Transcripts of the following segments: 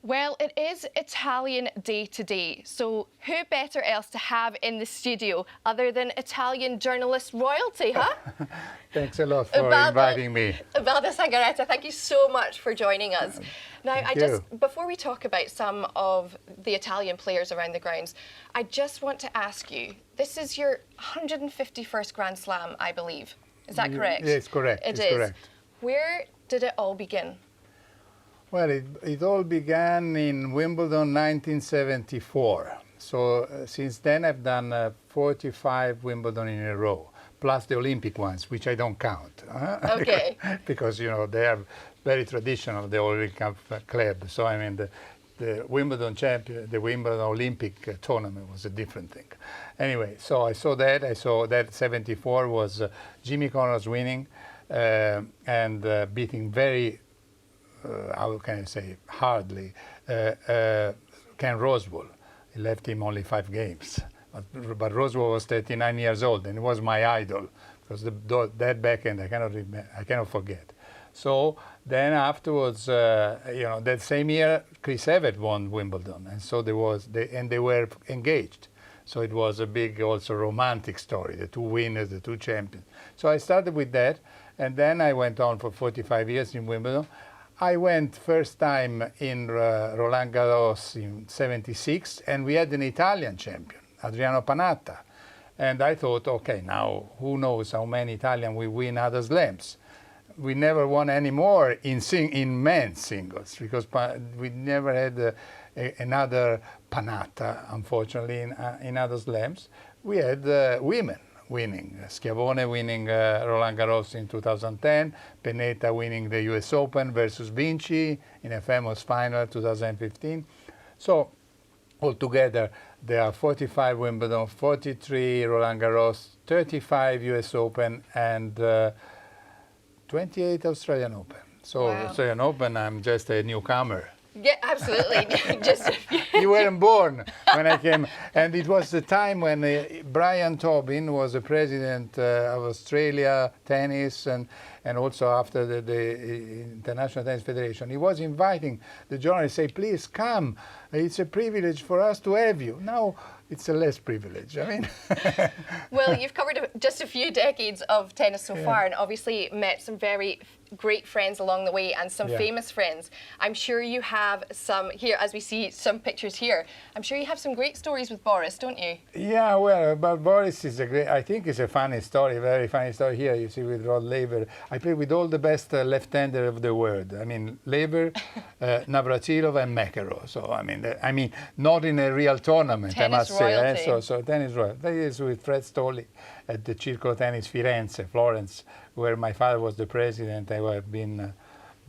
Well, it is Italian Day today, so who better else to have in the studio other than Italian journalist royalty, huh? Thanks a lot for inviting me. Ubaldo Scanagatta, thank you so much for joining us. Now, before we talk about some of the Italian players around the grounds, I just want to ask you, this is your 151st Grand Slam, I believe. Is that correct? Yeah, it's correct. It is. Correct. Where did it all begin? Well, it all began in Wimbledon 1974. So since then I've done 45 Wimbledon in a row, plus the Olympic ones, which I don't count. Okay. because, you know, they are very traditional, the Olympic club. So, I mean, the Wimbledon champion, the Wimbledon Olympic tournament was a different thing. Anyway, so I saw that 74 was Jimmy Connors winning and beating very how can I say, hardly, Ken Rosewall. He left him only 5 games. But Rosewall was 39 years old, and he was my idol, because that backhand I cannot forget. So then afterwards, you know, that same year, Chris Evert won Wimbledon, and so they were engaged. So it was a big, also romantic story, the 2 winners, the 2 champions. So I started with that, and then I went on for 45 years in Wimbledon. I went first time in Roland Garros in '76, and we had an Italian champion, Adriano Panatta. And I thought, okay, now who knows how many Italians we win other slams. We never won any more in men's singles, because we never had another Panatta, unfortunately, in other slams. We had women winning. Schiavone winning Roland Garros in 2010, Pennetta winning the US Open versus Vinci in a famous final 2015. So altogether there are 45 Wimbledon, 43 Roland Garros, 35 US Open, and 28 Australian Open. So wow. Australian Open, I'm just a newcomer. Yeah, absolutely. You weren't born when I came. And it was the time when Brian Tobin was the president of Australia Tennis, and also after the International Tennis Federation. He was inviting the journalists, say, please come. It's a privilege for us to have you. Now it's a less privilege. I mean. Well, you've covered just a few decades of tennis so far, and obviously met some very great friends along the way, and some famous friends. I'm sure you have some here, as we see some pictures here. I'm sure you have some great stories with Boris, don't you? Yeah, well, about Boris is I think it's a funny story, very funny story. Here you see with Rod Laver. I play with all the best left-hander of the world. I mean, Laver, Navratilova, and McEnroe. So I mean, not in a real tournament, tennis I must royalty. say. So tennis royalty. That is with Fred Stolli at the Circolo Tennis Firenze, Florence, where my father was the president. I have been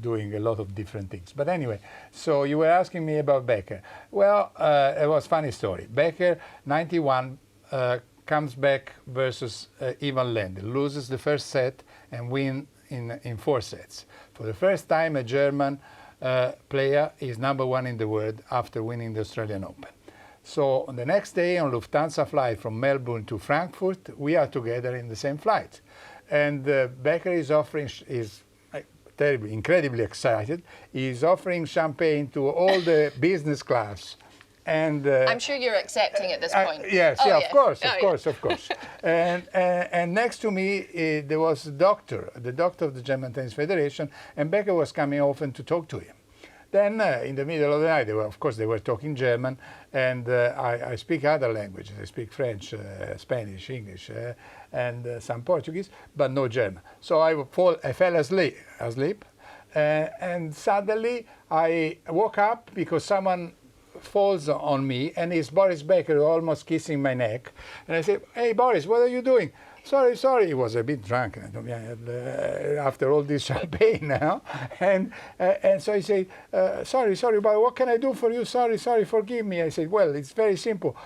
doing a lot of different things. But anyway, so you were asking me about Becker. Well, it was a funny story. Becker, 91, comes back versus Ivan Lendl, loses the first set and wins in 4 sets. For the first time, a German player is #1 in the world after winning the Australian Open. So on the next day on Lufthansa flight from Melbourne to Frankfurt, we are together in the same flight. And Becker is offering, terribly, incredibly excited. He's offering champagne to all the business class. And I'm sure you're accepting at this point. Yes, of course. And next to me, there was the doctor of the German Tennis Federation, and Becker was coming often to talk to him. Then, in the middle of the night, they were talking German, and I speak other languages. I speak French, Spanish, English, and some Portuguese, but no German. So I fell asleep, and suddenly I woke up because someone falls on me, and it's Boris Becker almost kissing my neck. And I said, "Hey, Boris, what are you doing?" Sorry. He was a bit drunk after all this champagne now. And so he said, sorry, but what can I do for you? Sorry, forgive me. I said, well, it's very simple.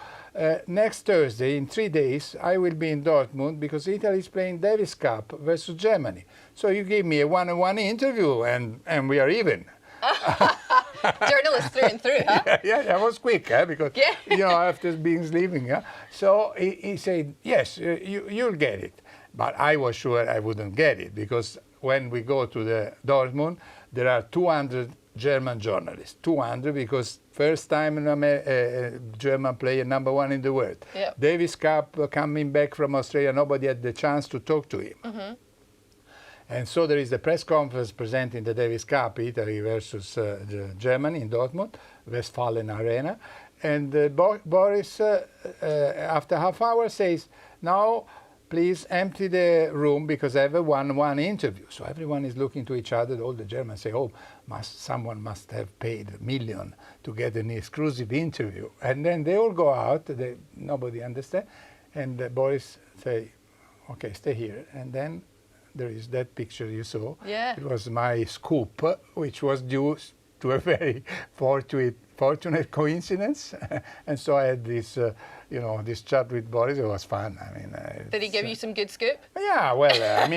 Next Thursday, in 3 days, I will be in Dortmund because Italy is playing Davis Cup versus Germany. So you give me a one-on-one interview, and we are even. Journalist through and through, huh? Yeah, I was quick, because after being sleeping, So he said, yes, you'll get it. But I was sure I wouldn't get it, because when we go to the Dortmund, there are 200 German journalists. 200 because first time German player #1 in the world. Yep. Davis Cup coming back from Australia, nobody had the chance to talk to him. And so there is the press conference presenting the Davis Cup, Italy versus Germany in Dortmund, Westfalen Arena. And Boris, after half hour, says, now please empty the room because I have a one-on-one interview. So everyone is looking to each other. All the Germans say, oh, someone must have paid $1 million to get an exclusive interview. And then they all go out. Nobody understands. And Boris say, okay, stay here. And then there is that picture you saw. Yeah. It was my scoop, which was due to a very fortunate coincidence. And so I had this, this chat with Boris. It was fun. I mean, did he give you some good scoop? Yeah, well, I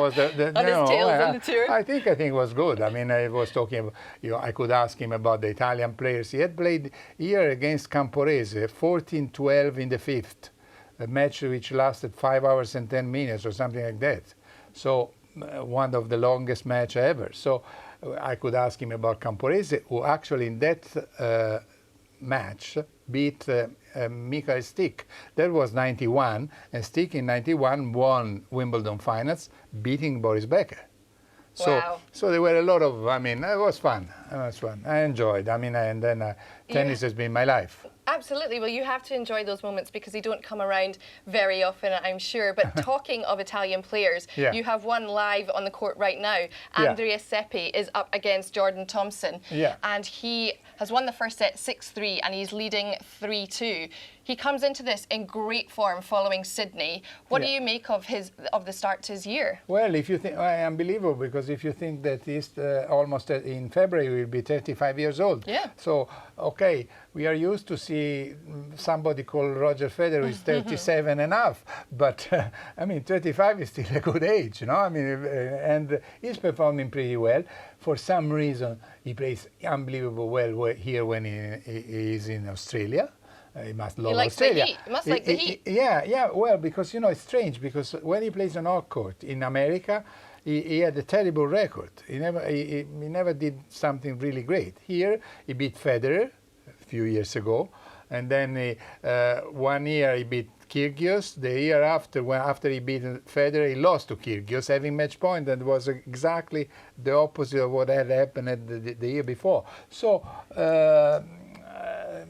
was on his tales on the tour. I think it was good. I mean, I was talking about, I could ask him about the Italian players. He had played here against Camporese, 14-12 in the fifth, a match which lasted 5 hours and 10 minutes or something like that. So one of the longest match ever. So I could ask him about Camporese, who actually in that match beat Michael Stick. That was 91, and Stick in 91 won Wimbledon finals, beating Boris Becker. Wow. So there were a lot of, it was fun. It was fun. I enjoyed. And then tennis has been my life. Absolutely. Well, you have to enjoy those moments because they don't come around very often, I'm sure. But talking of Italian players, you have one live on the court right now. Andrea Seppi is up against Jordan Thompson. And he has won the first set 6-3 and he's leading 3-2. He comes into this in great form following Sydney. What do you make of the start to his year? Well, if you think, unbelievable, because if you think that he's almost in February will be 35 years old. Yeah. So, okay, we are used to see somebody called Roger Federer who is 37 and a half, but 35 is still a good age, and he's performing pretty well. For some reason, he plays unbelievable well here when he is in Australia. He must love Australia. The heat. He must like the heat. Yeah. Well, because it's strange because when he plays on our court in America, he had a terrible record. He never did something really great. Here, he beat Federer a few years ago, and then 1 year he beat Kyrgios. The year after he beat Federer, he lost to Kyrgios, having match point, and was exactly the opposite of what had happened the year before. So.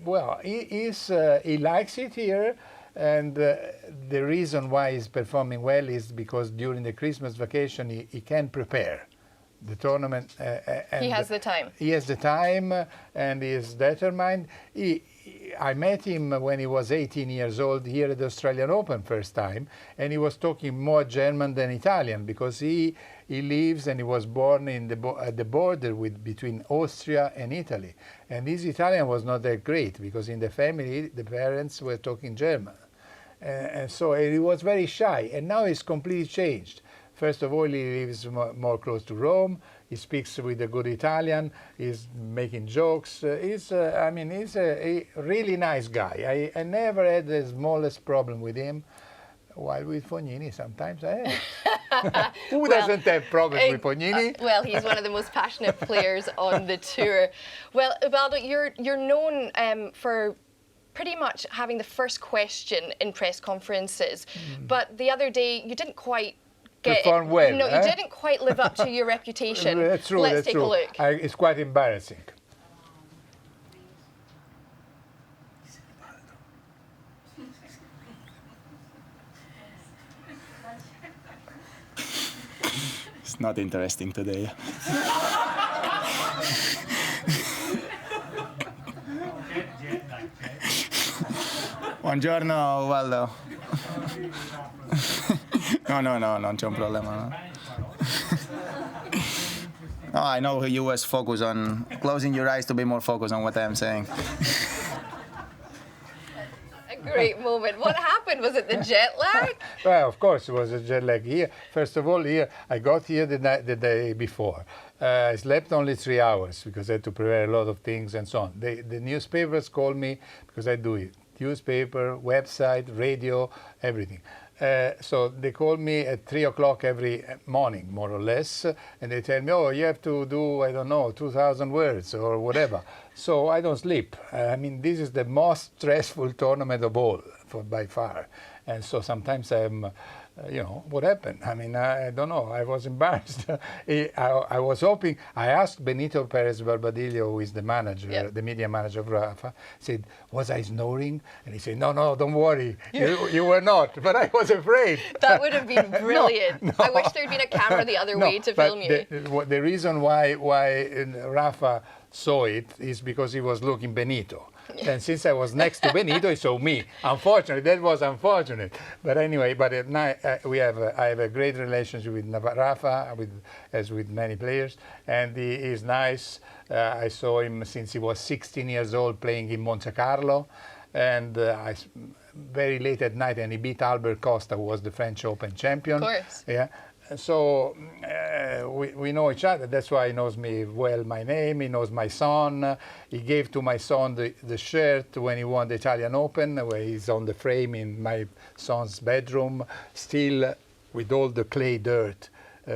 He likes it here, and the reason why he's performing well is because during the Christmas vacation he can prepare the tournament. And he has the time. He has the time, and he is determined. I met him when he was 18 years old here at the Australian Open first time, and he was talking more German than Italian because he lives and he was born at the border between Austria and Italy. And his Italian was not that great because in the family, the parents were talking German. And so he was very shy. And now he's completely changed. First of all, he lives more close to Rome. He speaks with a good Italian. He's making jokes. He's a really nice guy. I never had the smallest problem with him. While with Fognini, sometimes I have. Who doesn't have problems with Fognini? Well, he's one of the most passionate players on the tour. Well, Ubaldo, you're known for pretty much having the first question in press conferences. But the other day, you didn't quite perform well. No, you didn't quite live up to your reputation. That's true. Let's take a look. It's quite embarrassing. It's not interesting today. Buongiorno, Ubaldo. No, non c'è un problema. No, I know you was focused on closing your eyes to be more focused on what I'm saying. Great moment. What happened? Was it the jet lag? Well, of course, it was a jet lag here. First of all, I got here the day before. I slept only 3 hours because I had to prepare a lot of things and so on. The newspapers called me because I do it. Newspaper, website, radio, everything. So they call me at 3 o'clock every morning, more or less, and they tell me, oh, you have to do, I don't know, 2,000 words or whatever. So I don't sleep. I mean, this is the most stressful tournament of all, by far. And so sometimes I'm, you know, what happened? I mean, I don't know. I was embarrassed. I was hoping. I asked Benito Perez Barbadillo, who is the manager, the media manager of Rafa, said, was I snoring? And he said, no, no, don't worry. You were not. But I was afraid. That would have been brilliant. No. I wish there'd been a camera the other way to film you. The reason why Rafa saw it is because he was looking Benito. And since I was next to Benito, he saw me. Unfortunately, that was unfortunate. But anyway, but at night I have a great relationship with Rafa, as with many players, and he is nice. I saw him since he was 16 years old playing in Monte Carlo, and very late at night, and he beat Albert Costa, who was the French Open champion. Of course. Yeah. So we know each other. That's why he knows me well, my name. He knows my son. He gave to my son the shirt when he won the Italian Open, where he's on the frame in my son's bedroom, still with all the clay dirt. We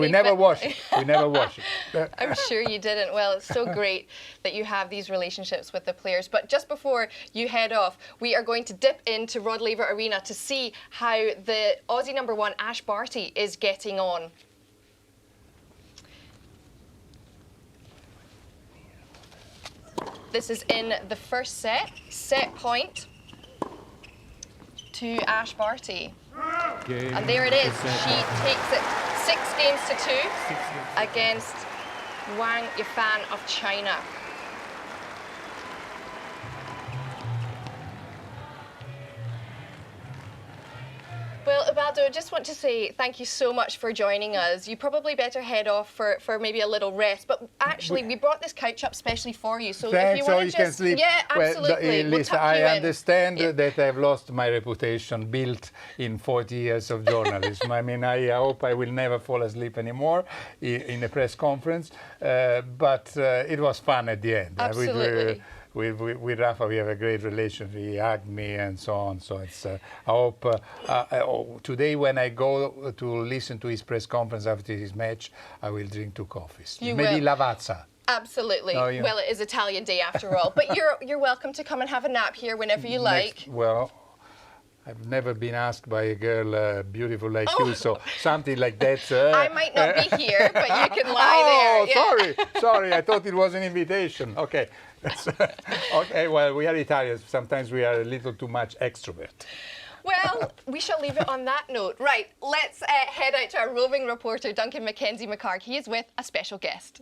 never wash it. We never wash it. I'm sure you didn't. Well, it's so great that you have these relationships with the players. But just before you head off, we are going to dip into Rod Laver Arena to see how the Aussie #1 Ash Barty is getting on. This is in the first set. Set point to Ash Barty. And there it is. She takes it 6-2 against Wang Yifan of China. Well, Ubaldo, I just want to say thank you so much for joining us. You probably better head off for maybe a little rest. But actually, we brought this couch up specially for you. So thanks, if you want to can sleep. Yeah, absolutely. Well, listen, I understand that I've lost my reputation built in 40 years of journalism. I mean, I hope I will never fall asleep anymore in a press conference. But it was fun at the end. Absolutely. With Rafa, we have a great relationship. He hugged me and so on. So it's. I hope today, when I go to listen to his press conference after his match, I will drink 2 coffees. Maybe Lavazza. Absolutely. Well, it is Italian Day after all. But you're welcome to come and have a nap here whenever you like. Well, I've never been asked by a girl beautiful like you, so something like that. I might not be here, but you can lie there. Oh, sorry. I thought it was an invitation. Okay. Okay, well, we are Italians. Sometimes we are a little too much extrovert. Well, we shall leave it on that note. Right, let's head out to our roving reporter, Duncan Mackenzie McCarg. He is with a special guest.